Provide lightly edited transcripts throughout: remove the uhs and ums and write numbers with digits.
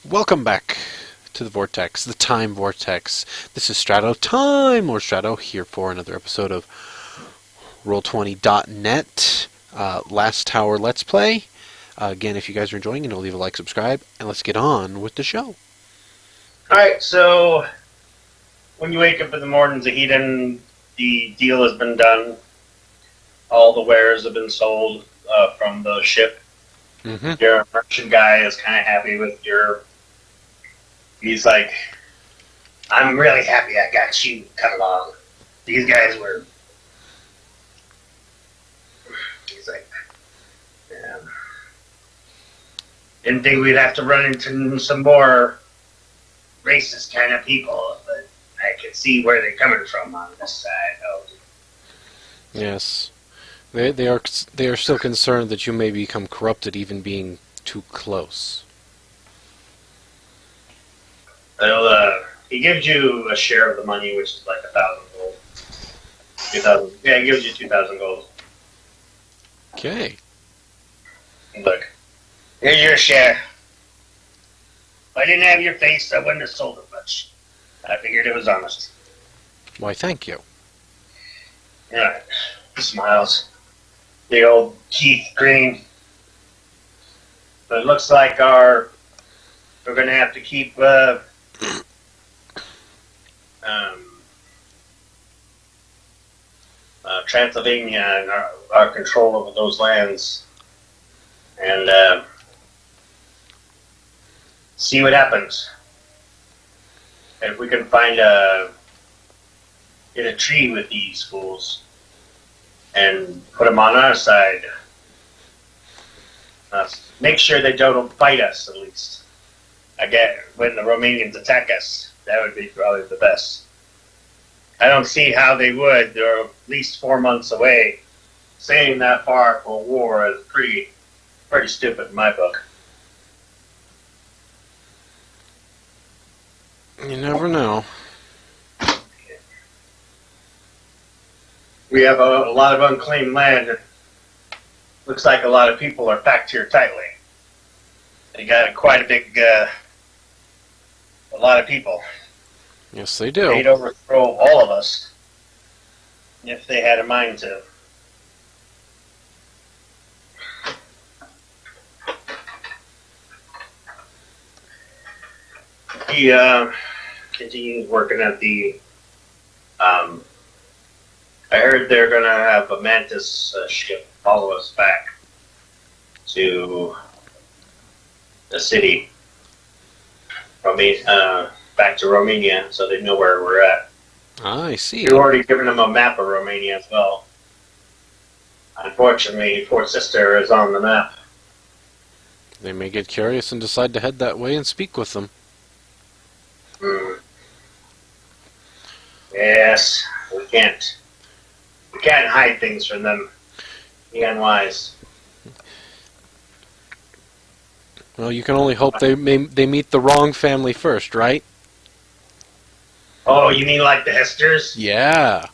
Welcome back to the Vortex, the Time Vortex. This is Strato Time, or Strato, here for another episode of Roll20.net, Last Tower Let's Play. Again, if you guys are enjoying it, leave a like, subscribe, and let's get on with the show. Alright, so when you wake up in the morning, Zahidin, the deal has been done. All the wares have been sold from the ship. Mm-hmm. Your merchant guy is kind of happy with your... He's like, I'm really happy I got you come along. These guys were... He's like, yeah. Didn't think we'd have to run into some more racist kind of people, but I can see where they're coming from on this side. Oh. Yes. They are still concerned that you may become corrupted even being too close. Well, he gives you a share of the money, which is like 1,000 gold. 2,000. Yeah, he gives you 2,000 gold. Okay. Look, here's your share. If I didn't have your face, I wouldn't have sold it much. I figured it was honest. Why, thank you. Yeah, he smiles. The old Keith Green. But it looks like we're going to have to keep Transylvania and our control over those lands, and see what happens. And if we can get a treaty with these fools and put them on our side, make sure they don't fight us at least. Again, when the Romanians attack us, that would be probably the best. I don't see how they would. They're at least 4 months away. Saying that far for war is pretty stupid in my book. You never know. We have a lot of unclaimed land. Looks like a lot of people are packed here tightly. They got quite a big, a lot of people. Yes, they do. They'd overthrow all of us if they had a mind to. He continues working at the. I heard they're going to have a Mantis ship follow us back to the city. Back to Romania, so they know where we're at. I see. You've already given them a map of Romania as well. Unfortunately, Fort Sister is on the map. They may get curious and decide to head that way and speak with them. Yes, we can't hide things from them. Be unwise. Well, you can only hope they meet the wrong family first, right? Oh, you mean like the Hesters? Yeah.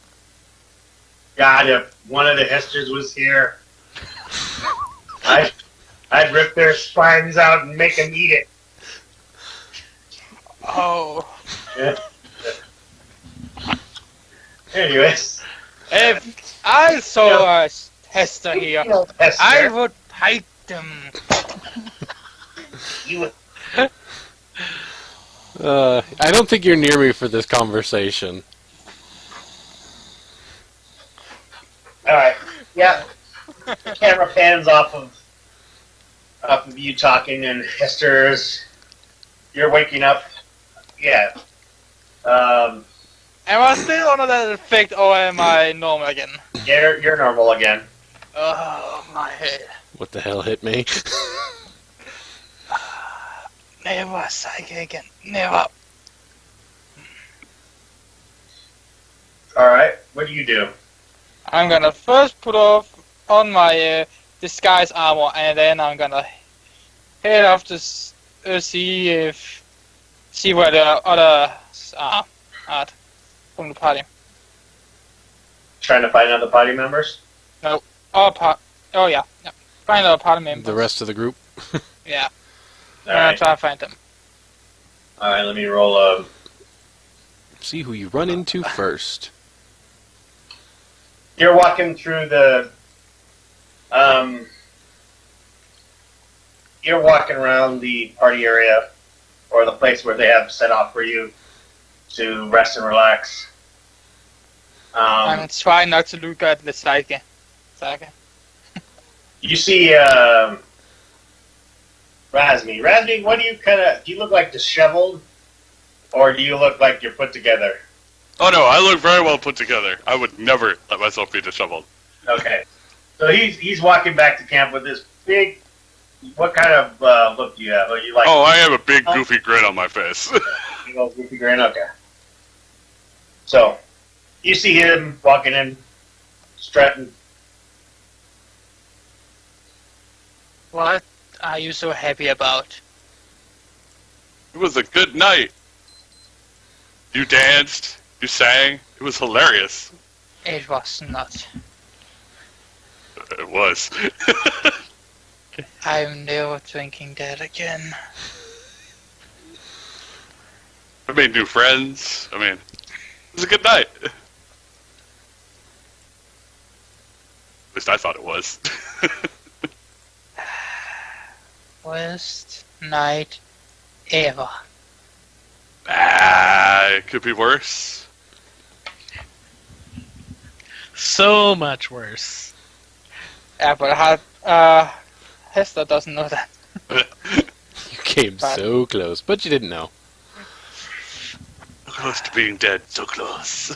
God, if one of the Hesters was here, I'd rip their spines out and make them eat it. Oh. Yeah. Anyways. If I saw a Hester here, Hester. I would hate them. You, I don't think you're near me for this conversation. Alright, yeah. The camera pans off of you talking, and Hester's. You're waking up. Yeah. Am I still under that effect, or am I normal again? You're normal again. Oh, my head. What the hell hit me? Never psychic again. Never. Alright, what do you do? I'm gonna first put on my disguise armor, and then I'm gonna head off to see where the others are at from the party. Trying to find other party members? No. Oh yeah. Find other party members. The rest of the group? Yeah. All I'm gonna right. try to find them. All right, let me roll. See who you run into first. You're walking through the. You're walking around the party area, or the place where they have set off for you to rest and relax. I'm trying not to look at the Saga. You see Razmi. Razmi, what do you look like disheveled, or do you look like you're put together? Oh no, I look very well put together. I would never let myself be disheveled. Okay. So he's walking back to camp with this big. What kind of look do you have? Are you like? Oh, I have a big goofy grin on my face. Big old goofy grin. Okay. So, you see him walking in, strutting. What are you so happy about? It was a good night. You danced, you sang, it was hilarious. It was not. It was. I'm never drinking that again. I made new friends. I mean, it was a good night. At least I thought it was. Worst night ever. It could be worse. So much worse. Yeah, but Hester doesn't know that. You came so close, but you didn't know. So close to being dead, so close.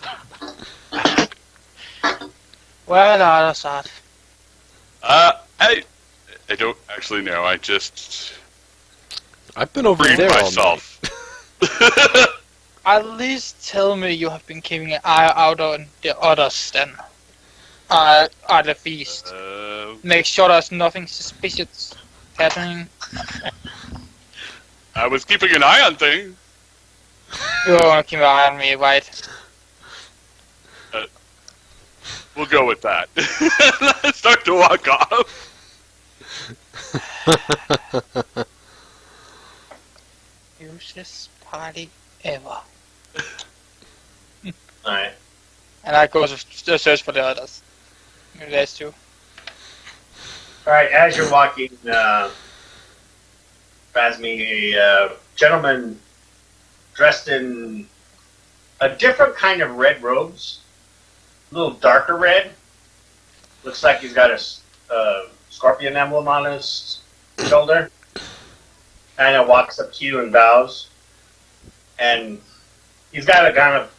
Where the others are. I don't actually know. I just I've been over freed there myself. At least tell me you have been keeping an eye out on the others then. At the feast. Make sure there's nothing suspicious happening. I was keeping an eye on things. You won't keep an eye on me, right? We'll go with that. Start to walk off. Useless party ever. Alright. And I go to search for the others. There's two. Alright, as you're walking, Razmi, a gentleman dressed in a different kind of red robes, a little darker red. Looks like he's got a scorpion emblem on his shoulder. Kind of walks up to you and bows. And he's got a kind of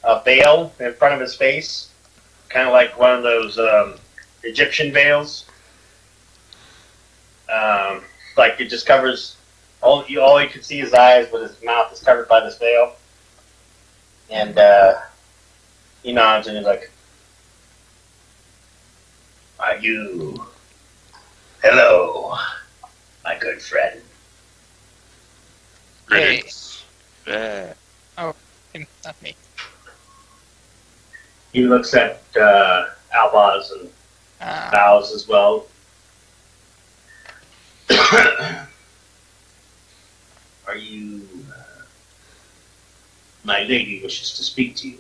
a veil in front of his face, kind of like one of those Egyptian veils. Like it just covers all you can see his eyes, but his mouth is covered by this veil. And he nods and he's like, "Are you? Hello, my good friend." Greetings. Hey. Oh, him, not me. He looks at Albaz and bows as well. Are you? My lady wishes to speak to you.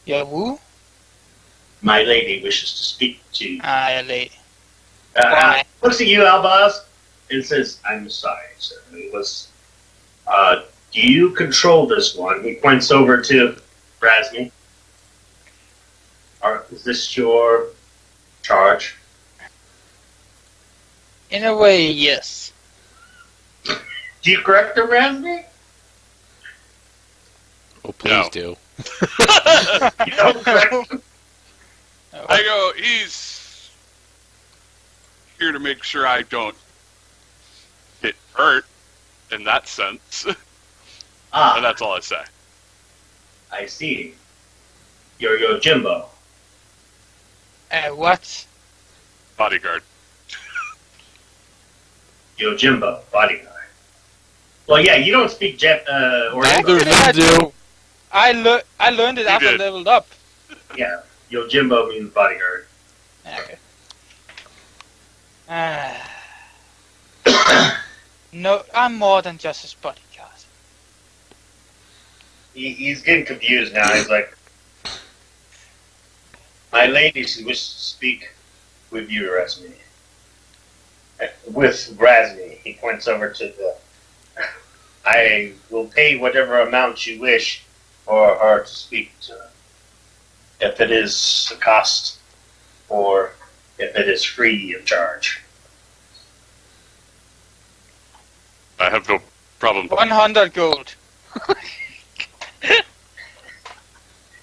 Yeah, who? My lady wishes to speak to you. Yeah, lady. Why? Looks at you, Albaz, and says, "I'm sorry, sir. It was. Do you control this one?" He points over to Razmi. Is this your charge? In a way, yes. Do you correct him, Razmi? Oh, please No. do. You don't correct him? I go, he's here to make sure I don't get hurt in that sense. And that's all I say. I see. You're Yojimbo. What? Bodyguard. Yojimbo, bodyguard. Well, yeah, you don't speak or Neither of I them do. I learned it after I did. leveled up. Yeah, Yojimbo means bodyguard. Yeah, okay. No, I'm more than just his bodyguard. He's getting confused now. He's like, my lady, she wishes to speak with you, Razmi. With Razmi. He points over to the... I will pay whatever amount you wish for her to speak to her. If it is the cost, or if it is free of charge. I have no problem. 100 gold.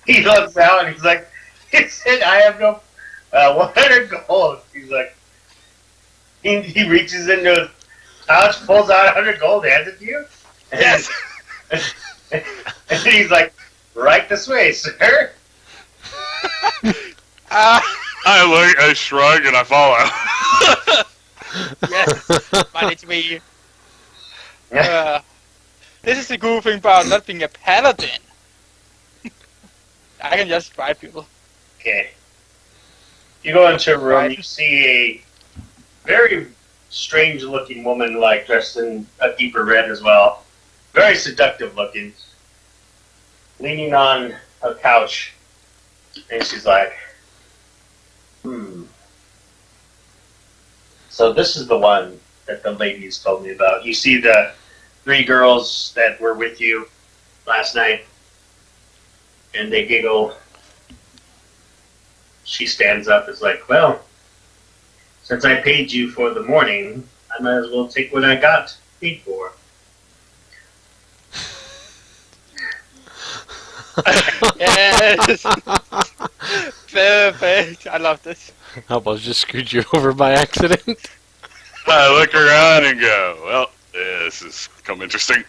He looks out and he's like, he said, I have no 100 gold. He's like, he reaches into his pouch, pulls out 100 gold, hands it to you. Yes. And he's like, right this way, sir. I shrug and I follow. Yes, manage me. This is the cool thing about not being a paladin. I can just fight people. Okay. You go into a room, you see a very strange-looking woman, like dressed in a deeper red as well. Very seductive looking. Leaning on a couch. And she's like, So this is the one that the ladies told me about. You see the 3 girls that were with you last night? And they giggle. She stands up and is like, well, since I paid you for the morning, I might as well take what I got paid for. Yes! Perfect. I love this. I almost just screwed you over by accident. I look around and go, well, this has become interesting.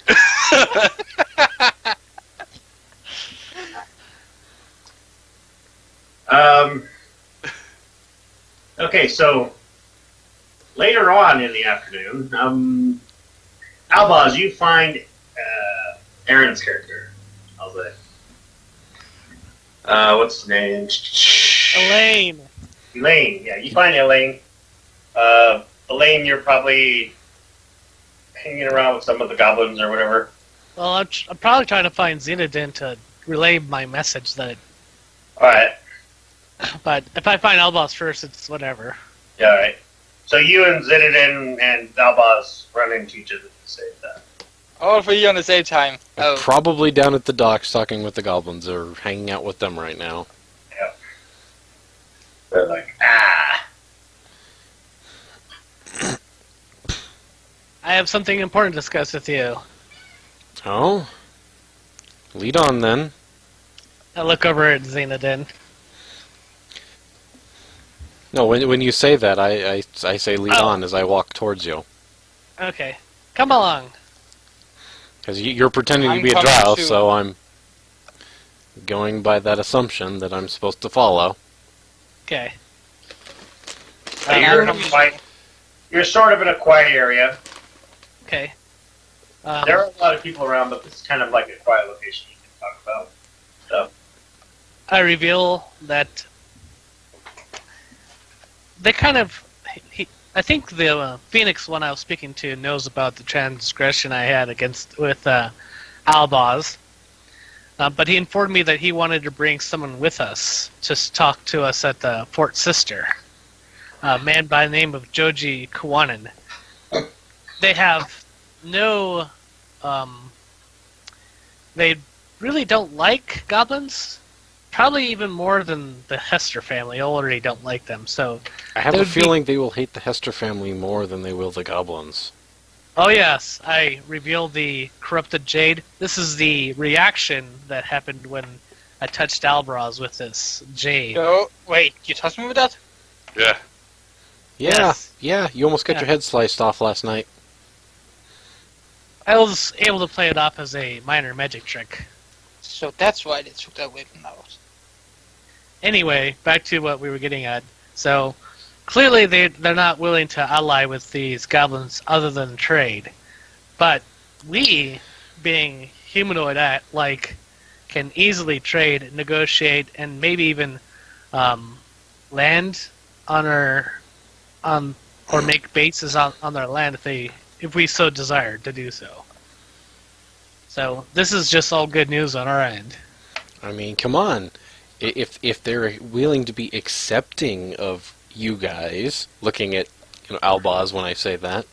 Okay, so later on in the afternoon, Albaz, you find Aaron's character. How's that? What's his name? Elaine. Elaine, yeah, you find Elaine. Elaine, you're probably hanging around with some of the goblins or whatever. Well, I'm probably trying to find Zenodin to relay my message that. Alright. But if I find Albaz first, it's whatever. Yeah, alright. So you and Zenodin and Albaz run into each other at the same time. All 3 on the same time. Oh. Probably down at the docks talking with the goblins or hanging out with them right now. Yep. They're like, ah. I have something important to discuss with you. Oh? Lead on then. I look over at Zenodin. No, when you say that, I say lead on as I walk towards you. Okay. Come along. Because you're pretending to be a coming drow, too. so I'm going by that assumption that I'm supposed to follow. Okay. You're sort of in a quiet area. Okay. There are a lot of people around, but this is kind of like a quiet location you can talk about. So. I reveal that they kind of... I think the Phoenix one I was speaking to knows about the transgression I had with Albaz. But he informed me that he wanted to bring someone with us to talk to us at the Fort Sister. A man by the name of Joji Kawanin. They have no... they really don't like goblins. Probably even more than the Hester family already don't like them, so... I have a feeling they will hate the Hester family more than they will the goblins. Oh yes, I revealed the corrupted jade. This is the reaction that happened when I touched Albraz with this jade. Oh, wait, you touched me with that? Yeah. Yeah, you almost got your head sliced off last night. I was able to play it off as a minor magic trick. So that's why they took that weapon out. Anyway, back to what we were getting at. So, clearly they're not willing to ally with these goblins other than trade. But we, being humanoid-like, can easily trade, negotiate, and maybe even land on or make bases on their land if we so desired to do so. So this is just all good news on our end. I mean, come on. If they're willing to be accepting of you guys, looking at Albaz when I say that,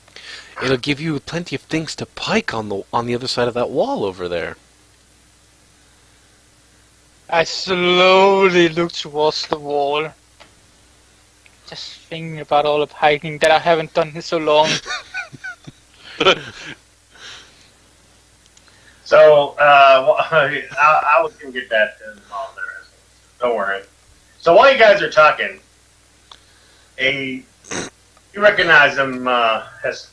it'll give you plenty of things to pike on the other side of that wall over there. I slowly look towards the wall. Just thinking about all the hiking that I haven't done in so long. So, I was going to get that involved there. Don't worry. So while you guys are talking, you recognize him as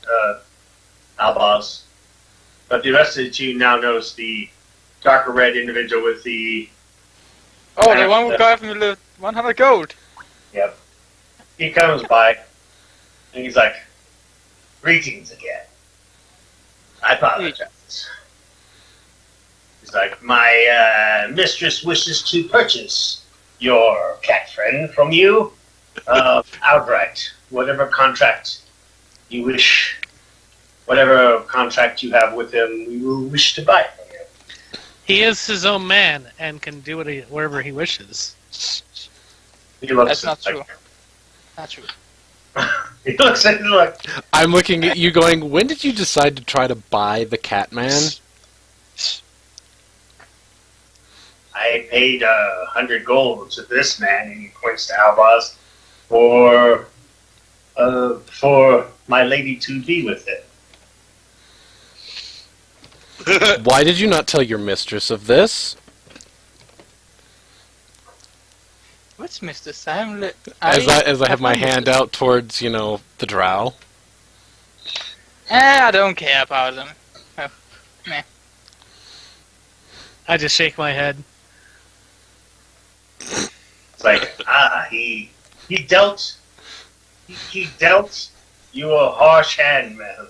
Albaz, but the rest of you now notice the darker red individual with the... Oh, the one who got me the 100 gold. Yep. He comes by, and he's like, "Greetings again. I apologize." He's like, "My mistress wishes to purchase your cat friend from you outright. Whatever contract you wish, whatever contract you have with him, we will wish to buy it from you." He is his own man and can do whatever he wishes. He looks That's not like, true. Not true. He looks at you like, I'm looking at you going, when did you decide to try to buy the Catman? "I paid 100 gold to this man," and he points to Albaz, for my lady to be with him. Why did you not tell your mistress of this? What's Mr. Sam? As I have my hand out towards, the drow. I don't care about them. Oh, meh. I just shake my head. It's like, he dealt you a harsh hand, man.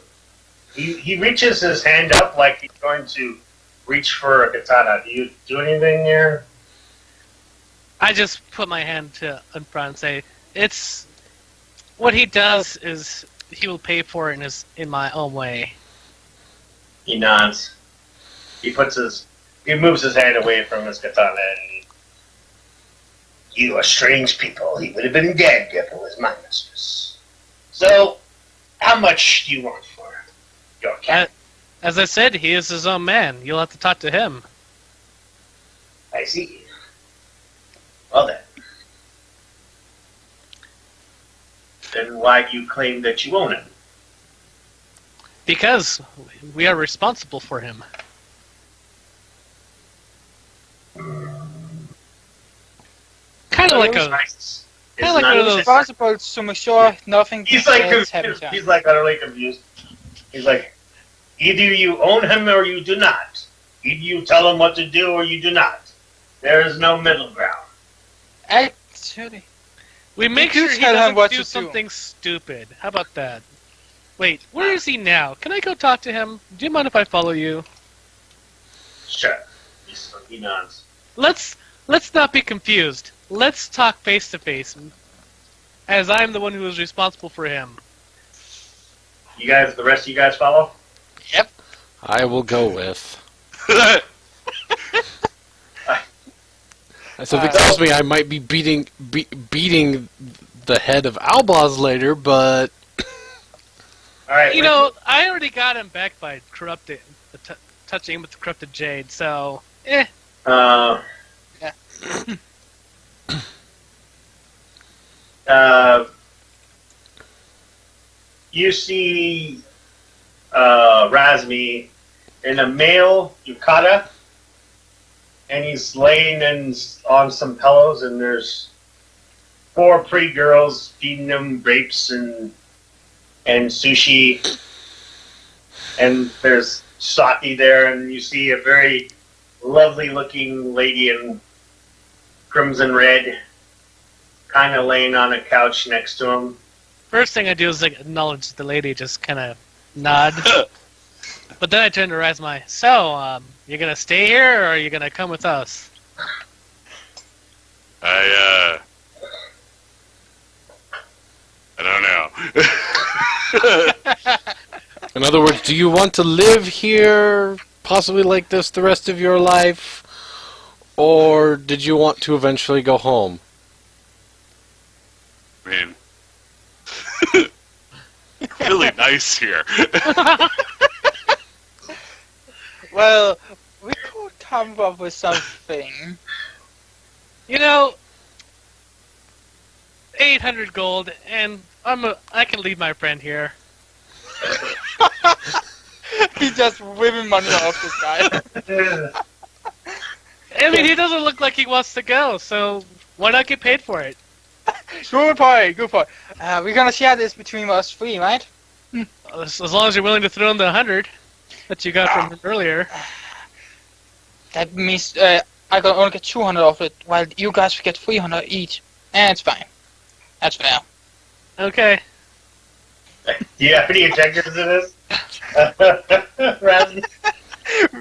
He reaches his hand up like he's going to reach for a katana. Do you do anything here? I just put my hand in front and say, "It's what he does is he will pay for it in my own way." He nods. He moves his hand away from his katana and "You are strange people. He would have been dead if it was my mistress. So, how much do you want for your cat?" As I said, he is his own man. You'll have to talk to him. I see. Well then. Then why do you claim that you own him? Because we are responsible for him. Kind of like a... Nice. Kinda like one of those- Responsible to make sure nothing He's like else happens. confused. He's like utterly confused. He's like, either you own him or you do not. Either you tell him what to do or you do not. There is no middle ground. Actually, We make You sure he tell him doesn't what do to do. something stupid. How about that? Wait, where is he now? Can I go talk to him? Do you mind if I follow you? Sure. He nods. Let's not be confused. Let's talk face to face, as I'm the one who is responsible for him. You guys, the rest of you guys follow? yep. I will go with. Something tells me I might be beating the head of Albaz later, but All right. You know, I already got him back by touching him with the corrupted jade, so Uh, Yeah. You see Razmi in a male yukata, and he's laying on some pillows, and there's 4 pretty girls feeding him grapes and sushi, and there's sake there, and you see a very lovely-looking lady in crimson red, kind of laying on a couch next to him. first thing I do is acknowledge the lady, just kind of nod. But then I turn to Razmai. So, you gonna stay here, or are you gonna come with us? I don't know. In other words, do you want to live here, possibly like this, the rest of your life? Or did you want to eventually go home? I mean, really nice here. Well, we could come up with something. 800 gold, and I can leave my friend here. He's just whipping money off this guy. I mean, he doesn't look like he wants to go, so why not get paid for it? Good point. We're gonna share this between us three, right? As long as you're willing to throw in the 100 that you got from him earlier. That means I can only get 200 of it, while you guys get 300 each. And it's fine. That's fair. Okay. Do you have any objectives to this? Razzie?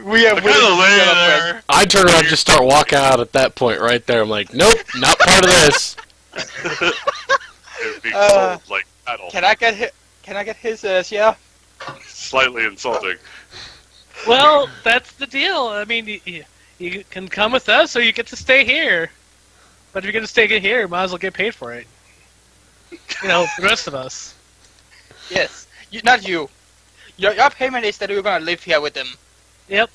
We have Kind of lay there. I turn around and just start walking out at that point right there. I'm like, nope, not part of this. It'd be cold like metal. Can I get his share? Slightly insulting. Well, that's the deal. I mean, you can come with us, or you get to stay here. But if you're going to stay here, you might as well get paid for it. The rest of us. Yes. Not you. Your payment is that we're gonna live here with them. Yep.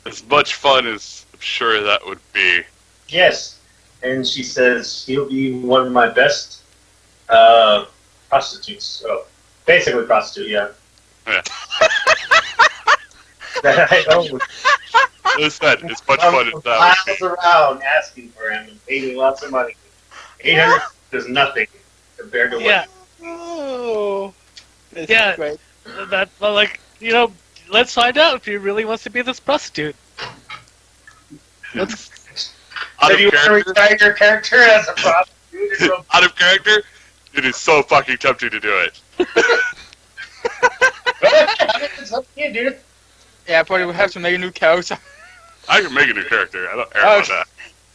As much fun as I'm sure that would be. Yes. And she says he'll be one of my best prostitutes. So basically prostitute, yeah. Yeah. That I know. As I said, it's much fun as that would Miles be. around asking for him and paying lots of money. 800 is nothing compared to Yeah. Oh. This Yeah. is great. Let's find out if he really wants to be this prostitute. Out If of you want to character, retire your character as a prostitute, it's real- out of character, it is so fucking tempting to do it. It's up to you, dude. Yeah, but we have to make a new character. I can make a new character. I don't care about that.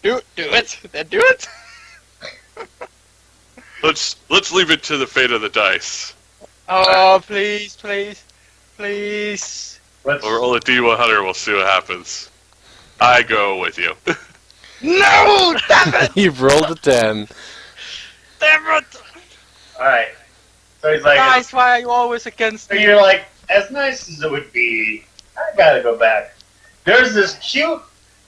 Do it. Then do it. Let's leave it to the fate of the dice. Oh, please. Let's, We'll roll a D100. We'll see what happens. I go with you. No! Damn it! You've rolled a 10. Damn it! Alright. So he's like, Guys, why are you always against so me? you're like, as nice as it would be, I gotta go back. There's this cute,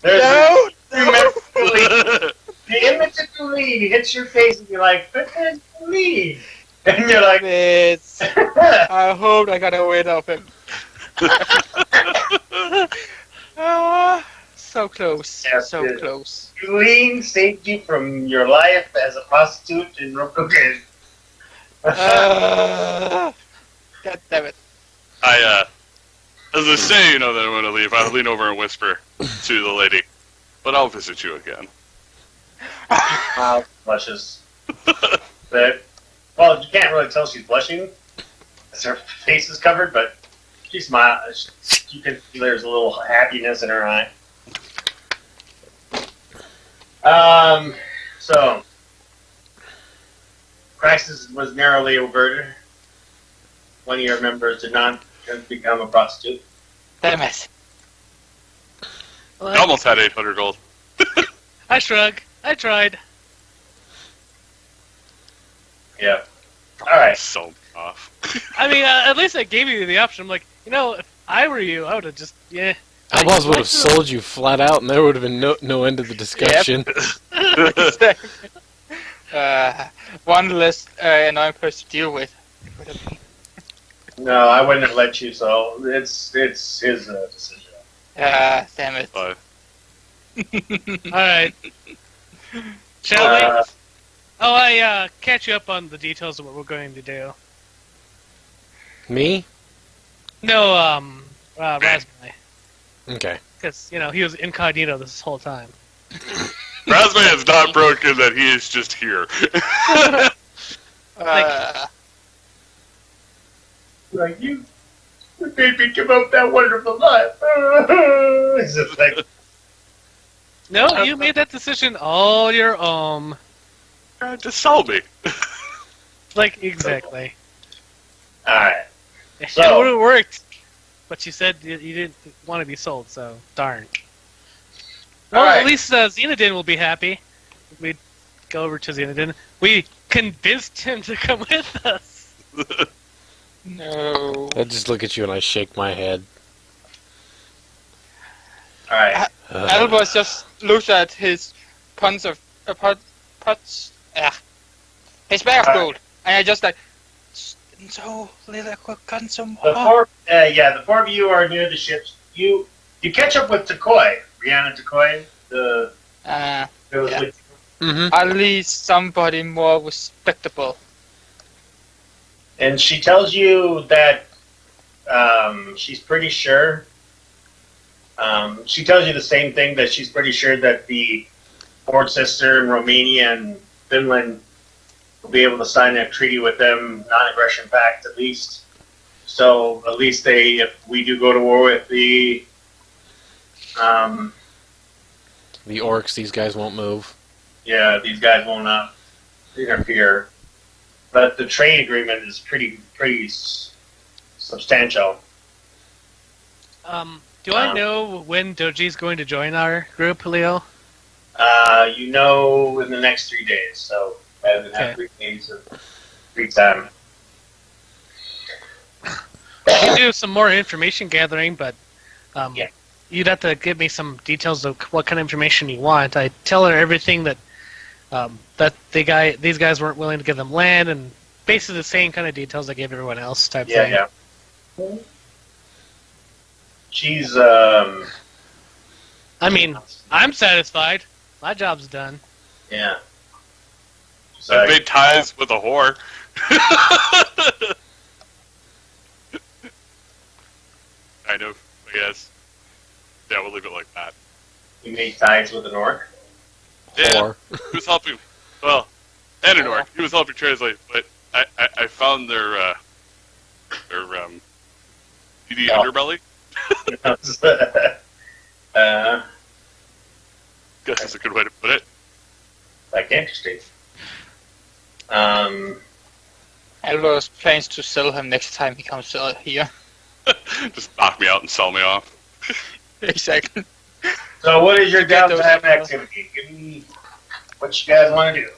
No! the image of Lee hits your face and you're like, but there's Lee. And you're like, It's... I hope I got rid of him. So close. Yes, So yes. close. Lee saved you from your life as a prostitute in Rokugan. God damn it. As I say, that I'm going to leave, I lean over and whisper to the lady, but I'll visit you again. Blushes. But, well, you can't really tell she's blushing, as her face is covered, but she smiles. You can see there's a little happiness in her eye. So, crisis was narrowly averted. One of your members did not become a prostitute. Damn it. I almost had 800 gold. I shrug. I tried. Yeah. Alright. So off. I mean, at least I gave you the option. I'm like, if I were you, I would have just, Outlaws would have sold you flat out, and there would have been no end to the discussion. One less annoying person to deal with. No, I wouldn't have let you, so it's his decision. Damn it. But Alright. Shall we? Oh, I catch you up on the details of what we're going to do. Me? No, Raspberry. Okay. Because, he was incognito this whole time. Razman is not broken that he is just here. Like, you made me give up that wonderful life. It's just like, No, you made that decision all your own. Just sell me. Like, exactly. Alright. It So- would have worked, but you said you didn't want to be sold, so darn. Well, Alright. at least Xenodin will be happy. We'd go over to Xenodin. We convinced him to come with us. No. I just look at you and I shake my head. Alright. Albus just looks at his pots of his bag of gold, and I just like, so little could gotten some The more. the four of you are near the ships. You catch up with Takoi, Rihanna Takoi, the who was Yeah. with Mm-hmm. At least somebody more respectable. and she tells you that she's pretty sure. She tells you the same thing, that she's pretty sure that the Ford sister in Romania and Finland will be able to sign a treaty with them, non-aggression pact at least. So at least if we do go to war with the The orcs, these guys won't move. these guys will not interfere. But the trade agreement is pretty substantial. Do I know when Doji's going to join our group, Leo? You know, in the next 3 days. So rather than have 3 days of free time. I can do some more information gathering, but Yeah. you'd have to give me some details of what kind of information you want. I tell her everything that these guys weren't willing to give them land, and basically the same kind of details I gave everyone else type thing. Yeah. She's I mean, I'm satisfied. My job's done. yeah. I've made ties with a whore. Kind of, I guess. Yeah, we'll leave it like that. You made ties with an orc. Yeah, Or he was helping. Well, and an orc. He was helping translate, but I found their seedy Oh. underbelly. Guess is a good way to put it. Like interesting. Albus plans to sell him next time he comes here. Just knock me out and sell me off. Exactly. So what is your Get those downtime emails. activity? Give me what you guys want to do.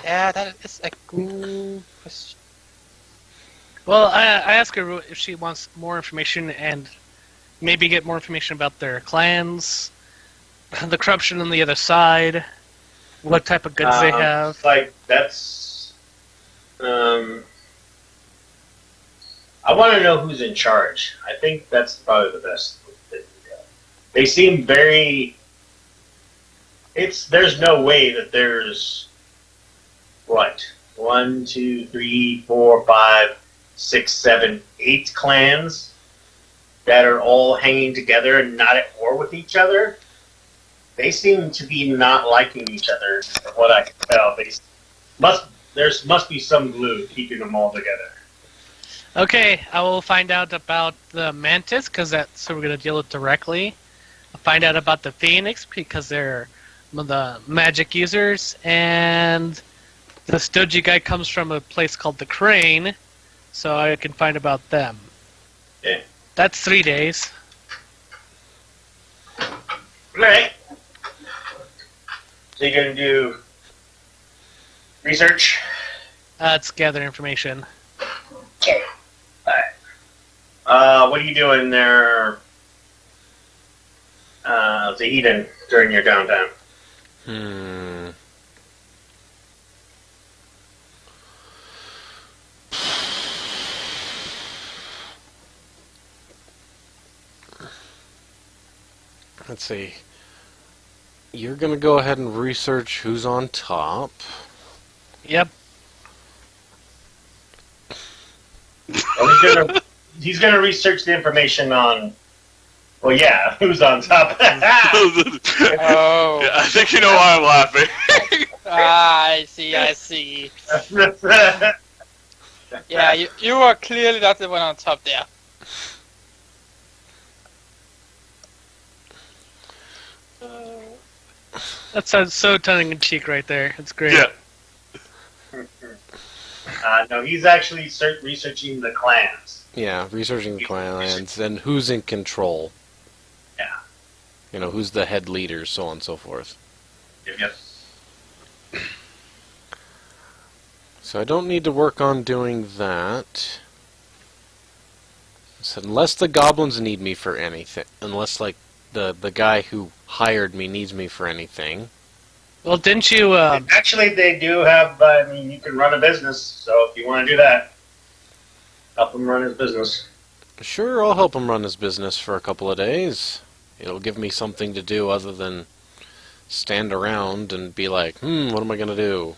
Yeah, that is a good question. Well, I asked her if she wants more information and maybe get more information about their clans, the corruption on the other side, what type of goods they have. Like that's. I want to know who's in charge. I think that's probably the best thing to do. They seem very. There's no way that there's what 1, 2, 3, 4, 5, 6, 7, 8 clans that are all hanging together and not at war with each other. They seem to be not liking each other, from what I can tell. There must be some glue keeping them all together. Okay, I will find out about the Mantis, because that's who we're going to deal with directly. I'll find out about the Phoenix, because they're the magic users, and the Stoji guy comes from a place called the Crane, so I can find about them. Yeah. That's 3 days. Right. So you're going to do research? Let's gather information. Okay. Alright. What are you doing there, Zahidin, during your downtime? let's see. You're gonna go ahead and research who's on top. Yep. And he's gonna research the information on. Well, yeah, who's on top? Oh. Yeah, I think you know why I'm laughing. I see. Yeah, you are clearly not the one on top there. That sounds so tongue-in-cheek right there. It's great. Yeah. No, he's actually researching the clans. Yeah, researching the clans and who's in control. Yeah. You know, who's the head leader, so on and so forth. Yep. So I don't need to work on doing that. So unless the goblins need me for anything, unless like the guy who hired me needs me for anything. Well, didn't you? Actually, they do have. I mean, you can run a business, so if you want to do that, help him run his business. Sure, I'll help him run his business for a couple of days. It'll give me something to do other than stand around and be like, what am I going to do?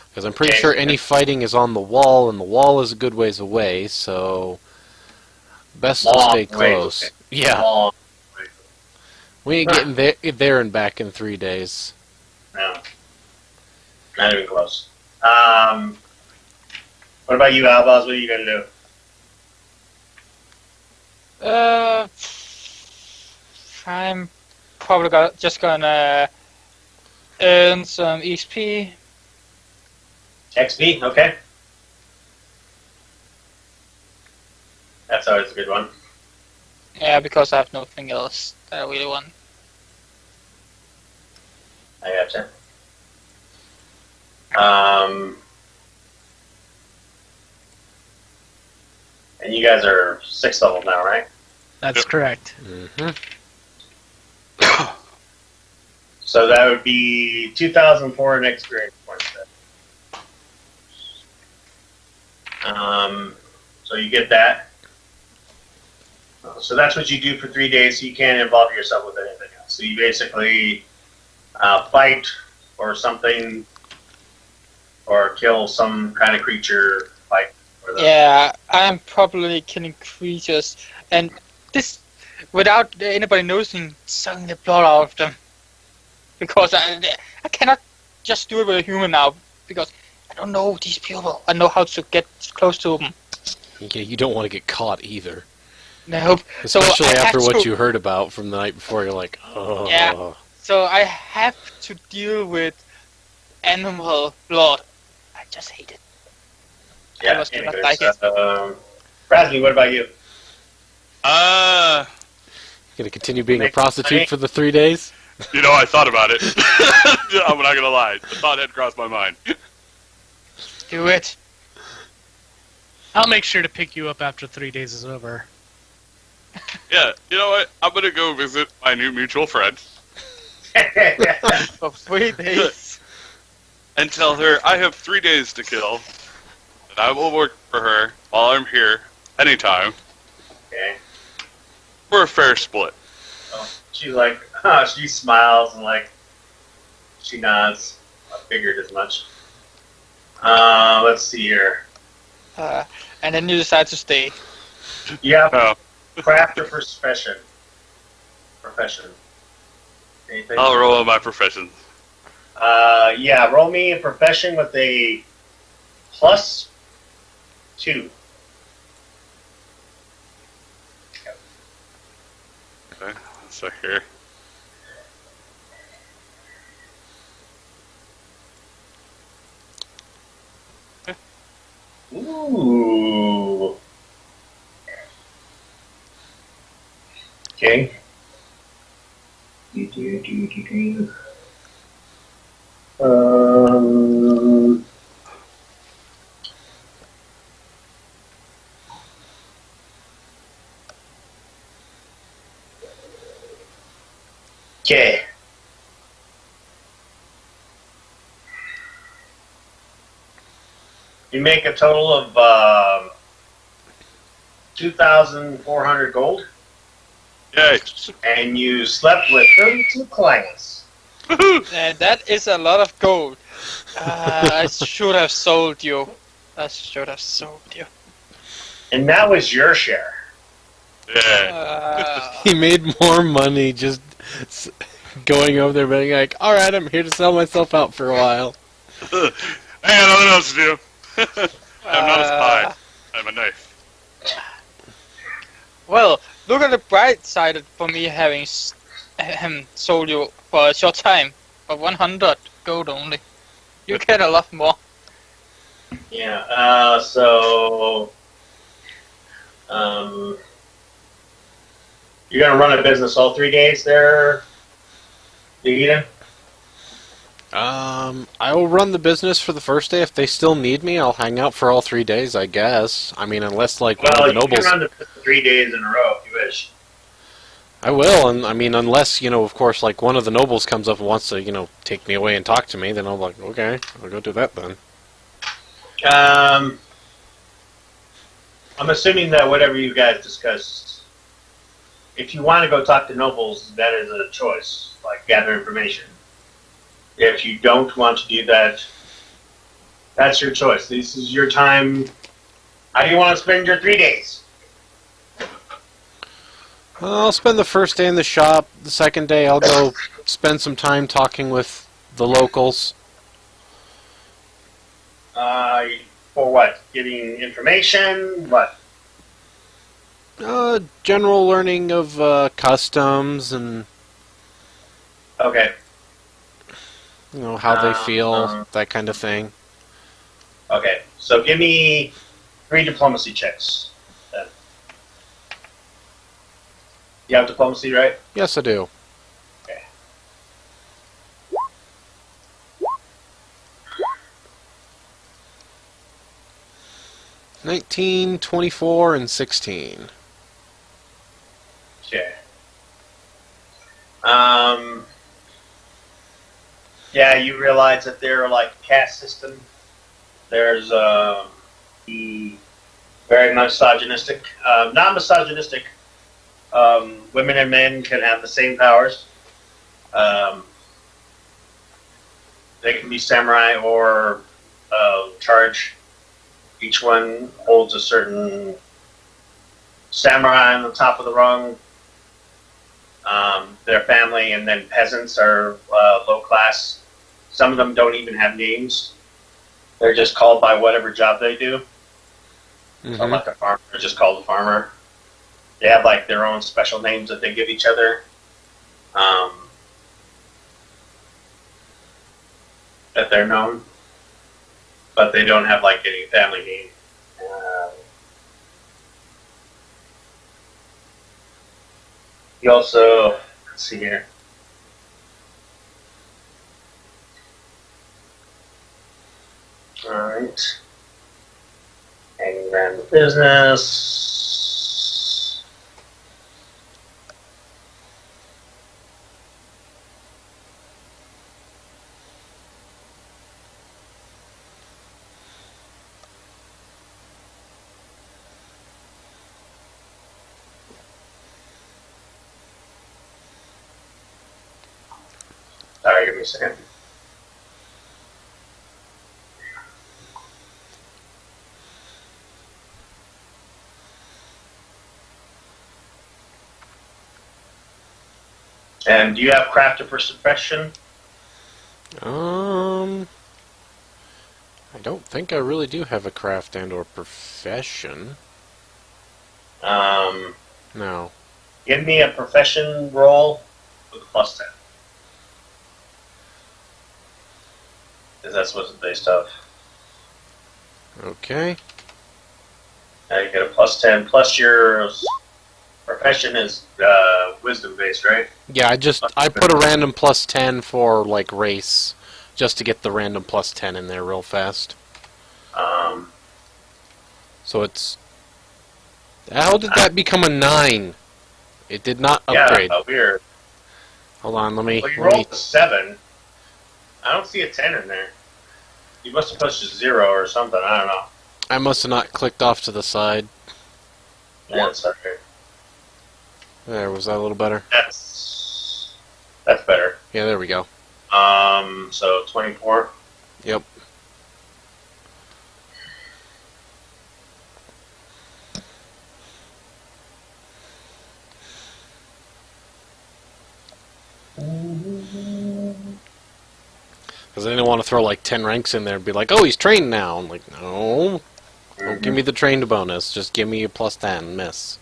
Because I'm pretty sure any fighting is on the wall, and the wall is a good ways away, so best to stay close. Yeah. We ain't getting there and back in 3 days. No. Not even close. What about you, Albaz? What are you going to do? I'm probably just gonna earn some XP. XP? Okay. That's always a good one. Yeah, because I have nothing else that I really want. I gotcha. And you guys are 6th level now, right? That's correct. Mm-hmm. So that would be 2,004 experience points then. So you get that. So that's what you do for 3 days, so you can't involve yourself with anything else. So you basically fight or something, or kill some kind of creature, fight. Yeah, I'm probably killing creatures, and this without anybody noticing, sucking the blood out of them. Because I cannot just do it with a human now, because I don't know these people. I know how to get close to them. Yeah, you don't want to get caught either. Nope. Especially after what you heard about from the night before, you're like, oh. Yeah. So I have to deal with animal blood. I just hate it. Yeah, I was gonna like it. Bradley, what about you? Gonna continue being a prostitute for the 3 days? You know, I thought about it. I'm not gonna lie. The thought had crossed my mind. Do it. I'll make sure to pick you up after 3 days is over. Yeah, you know what? I'm gonna go visit my new mutual friend. For 3 days. And tell her I have 3 days to kill. And I will work for her while I'm here, anytime. Okay. For a fair split. Oh, she's like, she smiles and like, she nods. I figured as much. Let's see here. And then you decide to stay. Yeah. Oh. Craft or profession? Profession. Anything? I'll roll on my profession. Yeah, roll me a profession with a +2. Okay, so here. Ooh. Okay. Okay. You make a total of 2,400 gold. Yay. And you slept with 32 clients. And that is a lot of gold. I should have sold you. I should have sold you. And that was your share. Yeah. He made more money just going over there being like, alright, I'm here to sell myself out for a while. I got nothing else to do. I'm not a spy. I'm a knife. Well, look at the bright side for me having sold you for a short time. for 100 gold only. You get a lot more. Yeah. You're gonna run a business all 3 days there, Eden? I will run the business for the first day. If they still need me, I'll hang out for all 3 days, I guess. I mean, unless, like, one of the Well, you nobles... can run the business 3 days in a row if you wish. I will, and I mean, unless, you know, of course, like, one of the nobles comes up and wants to, you know, take me away and talk to me, then I'll be like, okay, I'll go do that then. I'm assuming that whatever you guys discussed, if you want to go talk to nobles, that is a choice, like gather information. If you don't want to do that, that's your choice. This is your time. How do you want to spend your 3 days? I'll spend the first day in the shop. The second day, I'll go spend some time talking with the locals. For what? Getting information? What? General learning of customs and, Okay. you know, how they feel, that kind of thing. Okay. So give me 3 diplomacy checks. Then. You have diplomacy, right? Yes, I do. Okay. $19, $24, and $16. Okay. Yeah, you realize that they're like a caste system. There's the very misogynistic, not misogynistic. Women and men can have the same powers. They can be samurai or charge. Each one holds a certain samurai on the top of the rung. Their family and then peasants are low class. Some of them don't even have names. They're just called by whatever job they do. Mm-hmm. So like a farmer, they're just called a farmer. They have like their own special names that they give each other. That they're known. But they don't have like any family name. He also, let's see here. Alright. And ran the business. Sorry, give me a second. And do you have craft or profession? I don't think I really do have a craft and or profession. No. Give me a profession roll with a +10. Because that's what's based off. Okay. Now you get a +10 plus your profession is wisdom based, right? Yeah, I put a random +10 for like race, just to get the random +10 in there real fast. So it's. How did that become a 9? It did not upgrade. Yeah, weird. Hold on, let me. Well, you rolled a 7. I don't see a 10 in there. You must have pushed a 0 or something. I don't know. I must have not clicked off to the side. Yeah, it's okay. There, was that a little better? That's better. Yeah, there we go. So 24. Yep. Because I didn't want to throw like 10 ranks in there and be like, oh, he's trained now. I'm like, no. Don't give me the trained bonus. Just give me a +10, miss.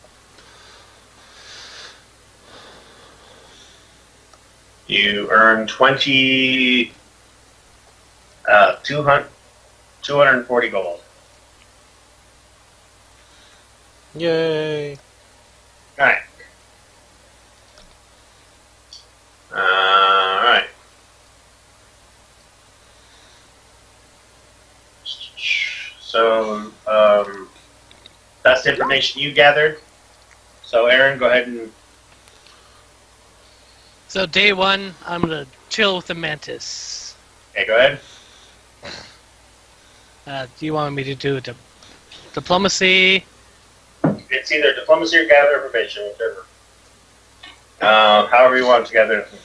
You earn 240 gold. Yay! Alright. Alright. So, that's the information you gathered. So, Aaron, go ahead and... So day one, I'm gonna chill with the Mantis. Okay, go ahead. Do you want me to do diplomacy? It's either diplomacy or gather information, whichever. However you want to gather information.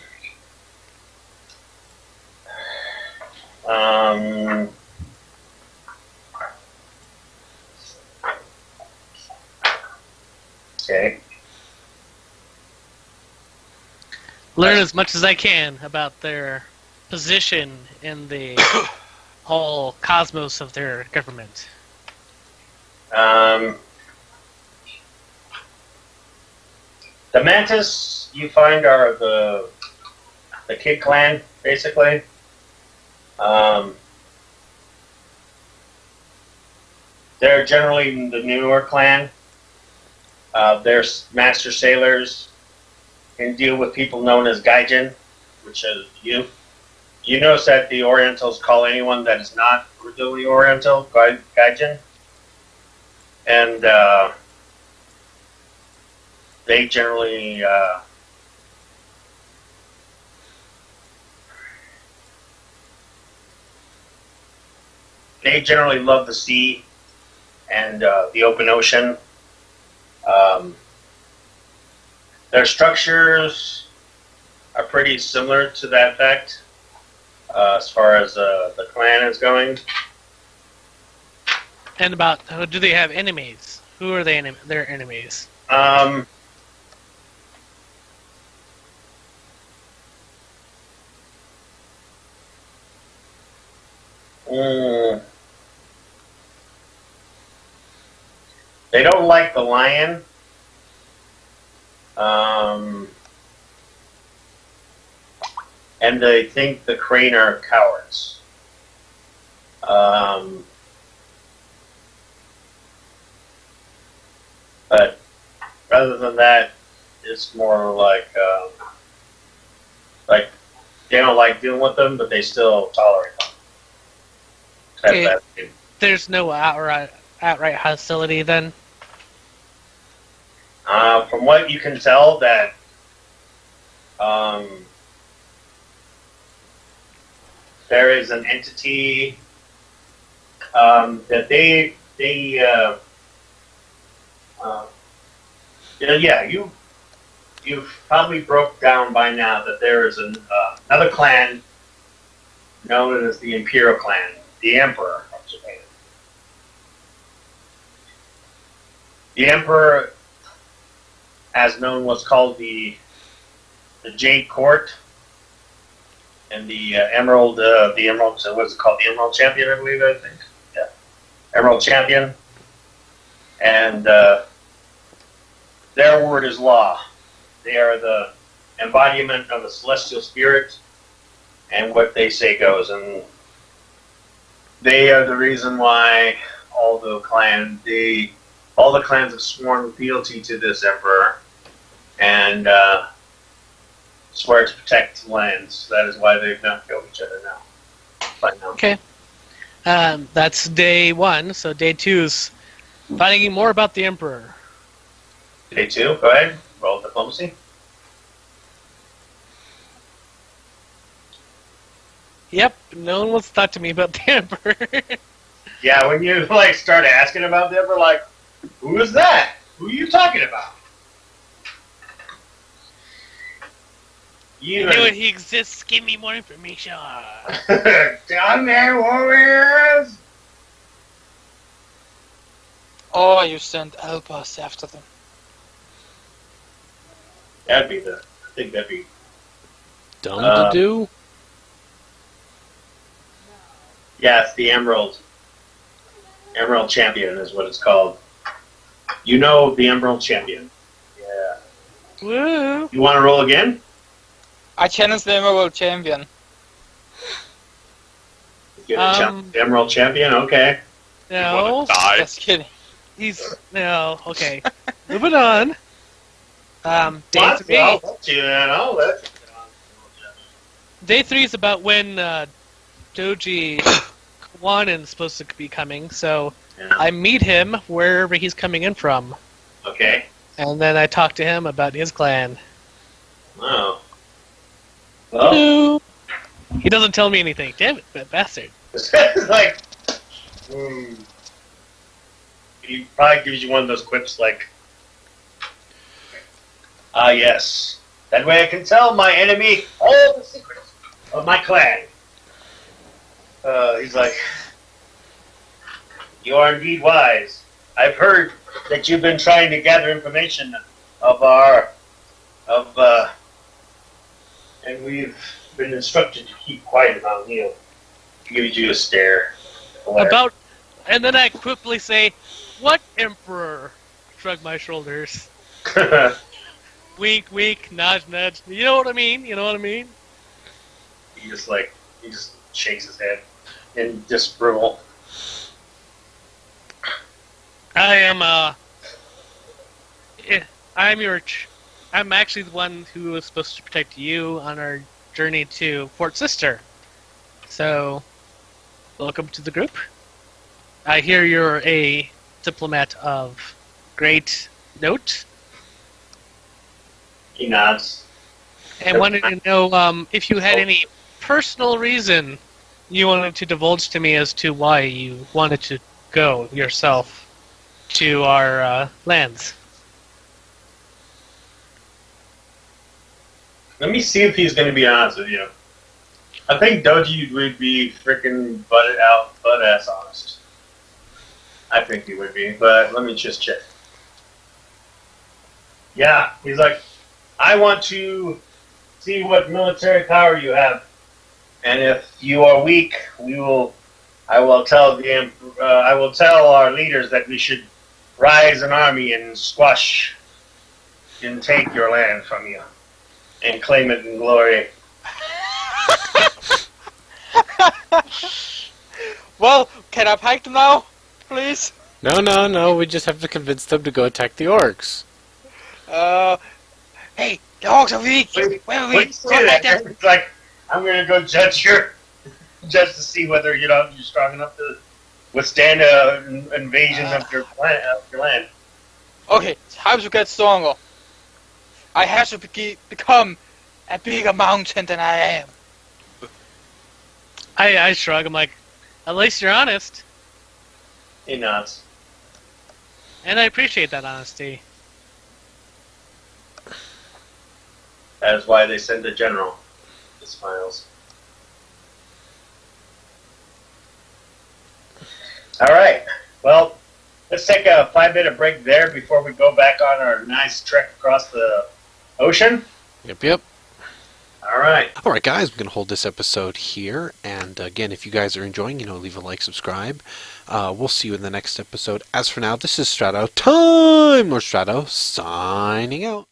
Okay. Learn as much as I can about their position in the whole cosmos of their government. The Mantis you find are the Kid Clan, basically. They're generally the newer clan. They're master sailors, can deal with people known as Gaijin, which is you. You notice that the Orientals call anyone that is not really Oriental Gaijin. And they generally love the sea and the open ocean. Their structures are pretty similar to that effect as far as the clan is going. And about do they have enemies? Who are their enemies? They don't like the lion. And they think the crane are cowards. But rather than that, it's more like they don't like dealing with them, but they still tolerate them. Okay. There's no outright hostility then? From what you can tell, that there is an entity that they you've probably broke down by now that there is another clan known as the Imperial Clan, the Emperor of Japan. The Emperor has known what's called the Jade Court and the Emerald. So what's it called? The Emerald Champion, I believe. I think. Yeah, Emerald Champion, and their word is law. They are the embodiment of the celestial spirit, and what they say goes. And they are the reason why all the clans have sworn fealty to this emperor, and swear to protect the lands. That is why they've not killed each other now. Okay. That's day one. So day two's finding more about the emperor. Day two, go ahead. Roll diplomacy. Yep, no one wants to talk to me about the emperor. Yeah, when you start asking about the emperor, who is that? Who are you talking about? You know he exists. Give me more information. Down there, warriors. Or you send Albus after them. I think that'd be dumb to do. Yeah, it's the Emerald Champion is what it's called. You know the Emerald Champion. Yeah. Woo! You want to roll again? I challenge the Emerald Champion. You're the Emerald Champion? Okay. No. Die. Just kidding. No, okay. Moving on. Day 3. I'll let you in. I'll let you Day 3 is about when Doji Kwanin is supposed to be coming, so Yeah. I meet him wherever he's coming in from. Okay. And then I talk to him about his clan. Oh. Well, Hello. He doesn't tell me anything. Damn it, that bastard. it's like, he probably gives you one of those quips like, yes. That way I can tell my enemy all the secrets of my clan. He's like, you are indeed wise. I've heard that you've been trying to gather information and we've been instructed to keep quiet about Neil. He gives you a stare. And then I quickly say, "What emperor?" Shrug my shoulders. Wink, wink, nudge, nudge. You know what I mean? You know what I mean? He just shakes his head in disapproval. I'm actually the one who was supposed to protect you on our journey to Fort Sister. So, welcome to the group. I hear you're a diplomat of great note. He nods. And wanted to know if you had any personal reason you wanted to divulge to me as to why you wanted to go yourself to our lands. Let me see if he's going to be honest with you. I think Doji would be freaking butt ass honest. I think he would be, but let me just check. Yeah, he's like, I want to see what military power you have, and if you are weak, I will tell our leaders that we should rise an army and squash and take your land from you and claim it in glory. Well, can I pack them now, please? No. We just have to convince them to go attack the orcs. Hey, the orcs are weak. Where are we? It's like, I'm gonna go judge to see whether you're strong enough to withstand an invasion of your land. Okay, time to get stronger. I have to become a bigger mountain than I am. I shrug. I'm like, at least you're honest. He nods. And I appreciate that honesty. That is why they send a general. He smiles. All right. Well, let's take a 5-minute break there before we go back on our nice trek across the ocean. Yep. All right. All right, guys, we're going to hold this episode here. And again, if you guys are enjoying, leave a like, subscribe. We'll see you in the next episode. As for now, this is Strato, Time Lord Strato, signing out.